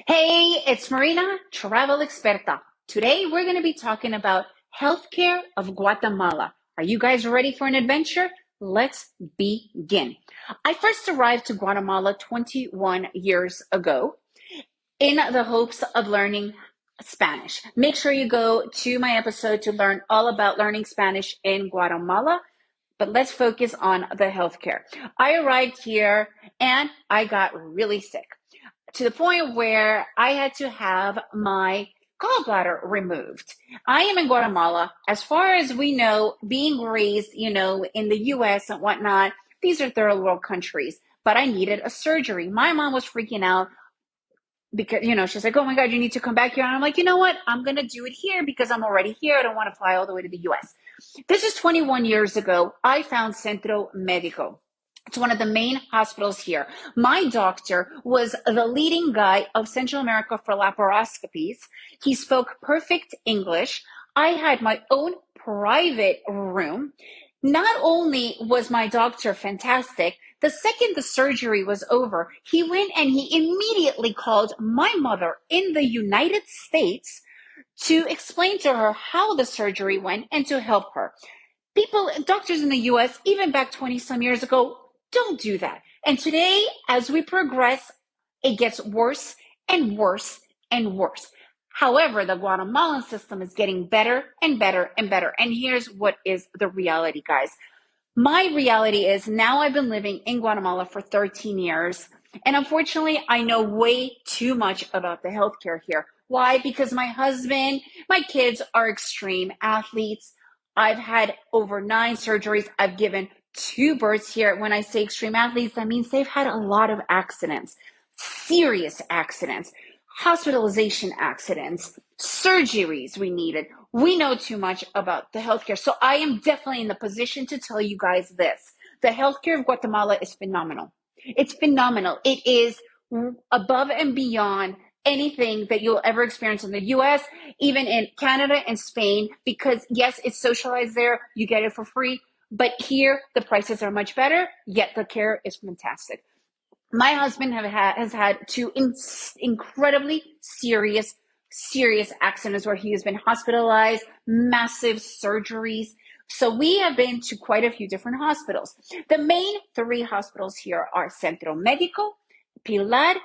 Hey, it's Marina, travel experta. Today we're going to be talking about healthcare of Guatemala. Are you guys ready for an adventure? Let's begin. I first arrived to Guatemala 21 years ago in the hopes of learning Spanish. Make sure you go to my episode to learn all about learning Spanish in Guatemala, but let's focus on the healthcare. I arrived here and I got really sick to the point where I had to have my gallbladder removed. I am in Guatemala. As far as we know, being raised, in the US and whatnot, these are third world countries, but I needed a surgery. My mom was freaking out because, she's like, oh my God, you need to come back here. And I'm like, you know what? I'm going to do it here because I'm already here. I don't want to fly all the way to the US. This is 21 years ago. I found Centro Médico. It's one of the main hospitals here. My doctor was the leading guy of Central America for laparoscopies. He spoke perfect English. I had my own private room. Not only was my doctor fantastic, the second the surgery was over, he went and he immediately called my mother in the United States to explain to her how the surgery went and to help her. Doctors in the US, even back 20 some years ago, don't do that. And today, as we progress, it gets worse and worse and worse. However, the Guatemalan system is getting better and better and better. And here's what is the reality, guys. My reality is now I've been living in Guatemala for 13 years. And unfortunately, I know way too much about the healthcare here. Why? Because my husband, my kids are extreme athletes. I've had over 9 surgeries. I've given 2 births here. When I say extreme athletes, that means they've had a lot of accidents, serious accidents, hospitalization accidents, surgeries we needed. We know too much about the healthcare. So I am definitely in the position to tell you guys this. The healthcare of Guatemala is phenomenal. It's phenomenal. It is above and beyond anything that you'll ever experience in the US, even in Canada and Spain, because yes, it's socialized there. You get it for free. But here, the prices are much better, yet the care is fantastic. My husband has had 2 incredibly serious accidents where he has been hospitalized, massive surgeries. So we have been to quite a few different hospitals. The main 3 hospitals here are Centro Médico, Pilar,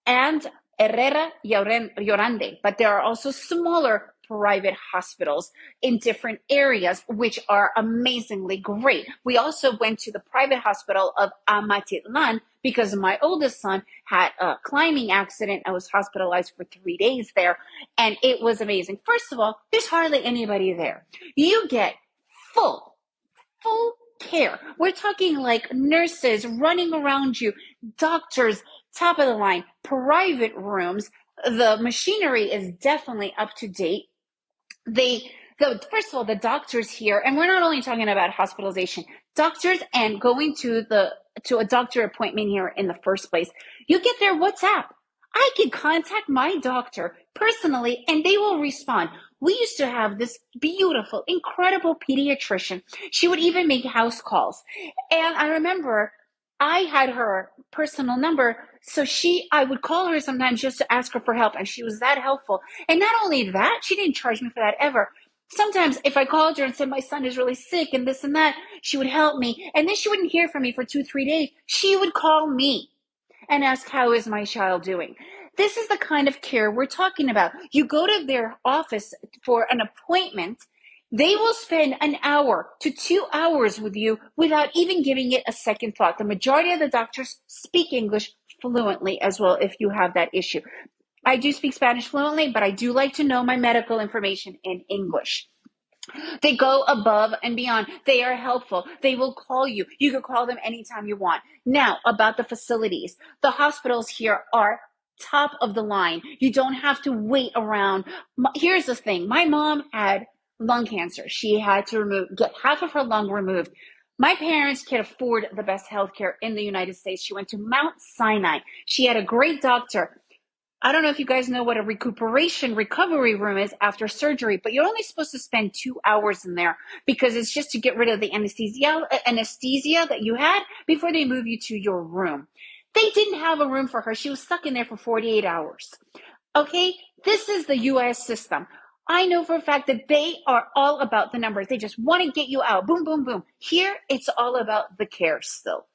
and Herrera Llorande. But there are also smaller private hospitals in different areas, which are amazingly great. We also went to the private hospital of Amatitlan because my oldest son had a climbing accident. I was hospitalized for 3 days there, and it was amazing. First of all, there's hardly anybody there. You get full care. We're talking like nurses running around you, doctors, top of the line, private rooms. The machinery is definitely up to date. First of all, the doctors here, and we're not only talking about hospitalization, doctors and going to a doctor appointment here in the first place. You get their WhatsApp. I can contact my doctor personally and they will respond. We used to have this beautiful, incredible pediatrician. She would even make house calls. And I remember I had her personal number. So I would call her sometimes just to ask her for help. And she was that helpful. And not only that, she didn't charge me for that ever. Sometimes if I called her and said, my son is really sick and this and that, she would help me. And then she wouldn't hear from me for 2-3 days. She would call me and ask, how is my child doing? This is the kind of care we're talking about. You go to their office for an appointment. They will spend an hour to 2 hours with you without even giving it a second thought. The majority of the doctors speak English fluently as well if you have that issue. I do speak Spanish fluently, but I do like to know my medical information in English. They go above and beyond. They are helpful. They will call you. You can call them anytime you want. Now, about the facilities. The hospitals here are top of the line. You don't have to wait around. Here's the thing. My mom had lung cancer. She had to get half of her lung removed. My parents could afford the best healthcare in the United States. She went to Mount Sinai. She had a great doctor. I don't know if you guys know what a recovery room is after surgery, but you're only supposed to spend 2 hours in there because it's just to get rid of the anesthesia that you had before they move you to your room. They didn't have a room for her. She was stuck in there for 48 hours. Okay, this is the US system. I know for a fact that they are all about the numbers. They just want to get you out. Boom, boom, boom. Here, it's all about the care still.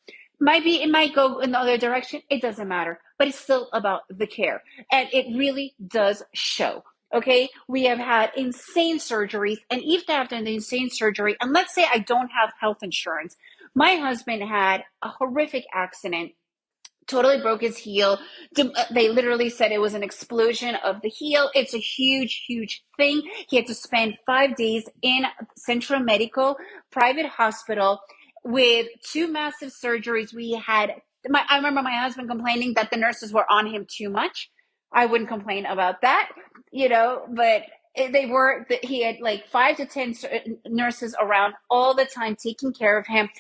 It might go in the other direction. It doesn't matter, but it's still about the care. And it really does show. Okay, we have had insane surgeries, and even after the insane surgery, and let's say I don't have health insurance, my husband had a horrific accident, totally broke his heel. They literally said it was an explosion of the heel. It's a huge, huge thing. He had to spend 5 days in Centro Medico, private hospital, with two massive surgeries. I remember my husband complaining that the nurses were on him too much. I wouldn't complain about that, but he had like 5 to 10 nurses around all the time taking care of him.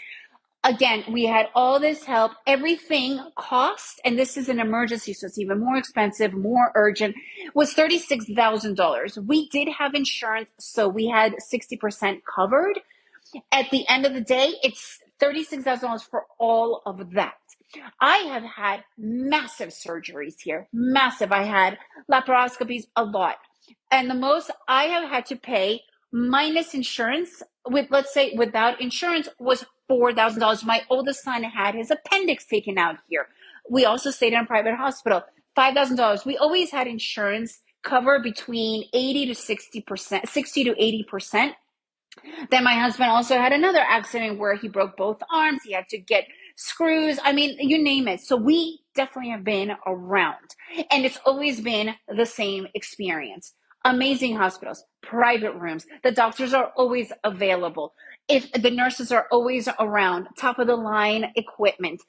Again, we had all this help. Everything cost, and this is an emergency, so it's even more expensive, more urgent, was $36,000. We did have insurance, so we had 60% covered. At the end of the day, it's $36,000 for all of that. I have had massive surgeries here, massive. I had laparoscopies, a lot. And the most I have had to pay minus insurance, with, let's say, without insurance, was $4,000. My oldest son had his appendix taken out here. We also stayed in a private hospital. $5,000. We always had insurance cover between 80 to 60%, 60 to 80%. Then my husband also had another accident where he broke both arms. He had to get screws. I mean, you name it. So we definitely have been around, and it's always been the same experience. Amazing hospitals, private rooms. The doctors are always available. If the nurses are always around, top of the line equipment.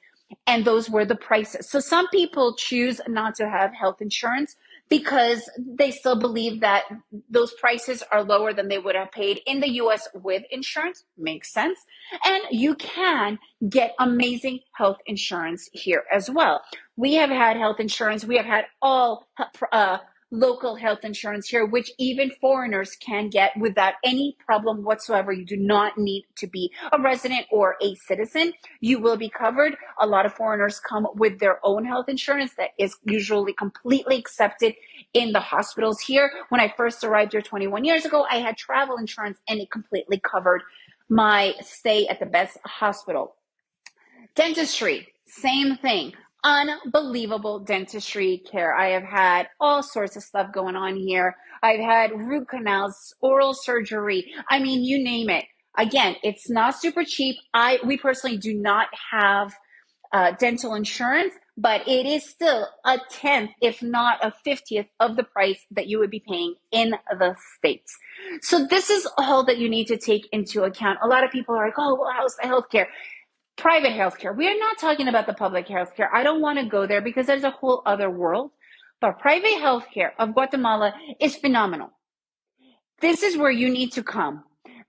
And those were the prices. So some people choose not to have health insurance because they still believe that those prices are lower than they would have paid in the US with insurance. Makes sense. And you can get amazing health insurance here as well. We have had health insurance. We have had all local health insurance here, which even foreigners can get without any problem whatsoever. You do not need to be a resident or a citizen. You will be covered. A lot of foreigners come with their own health insurance that is usually completely accepted in the hospitals here. When I first arrived here 21 years ago, I had travel insurance and it completely covered my stay at the best hospital. Dentistry, same thing. Unbelievable dentistry care. I have had all sorts of stuff going on here. I've had root canals, oral surgery. I mean, you name it. Again, it's not super cheap. We personally do not have dental insurance, but it is still a tenth, if not a 50th of the price that you would be paying in the States. So this is all that you need to take into account. A lot of people are like, oh, well, how's the healthcare? Private healthcare. We are not talking about the public healthcare. I don't want to go there because there's a whole other world. But private healthcare of Guatemala is phenomenal. This is where you need to come.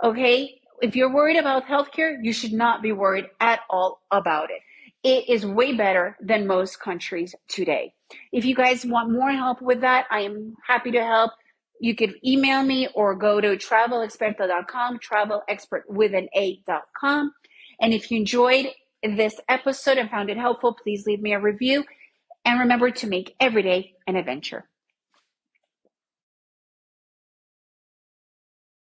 Okay? If you're worried about healthcare, you should not be worried at all about it. It is way better than most countries today. If you guys want more help with that, I am happy to help. You could email me or go to travelexperta.com, travel expert with an A.com. And if you enjoyed this episode and found it helpful, please leave me a review. And remember to make every day an adventure.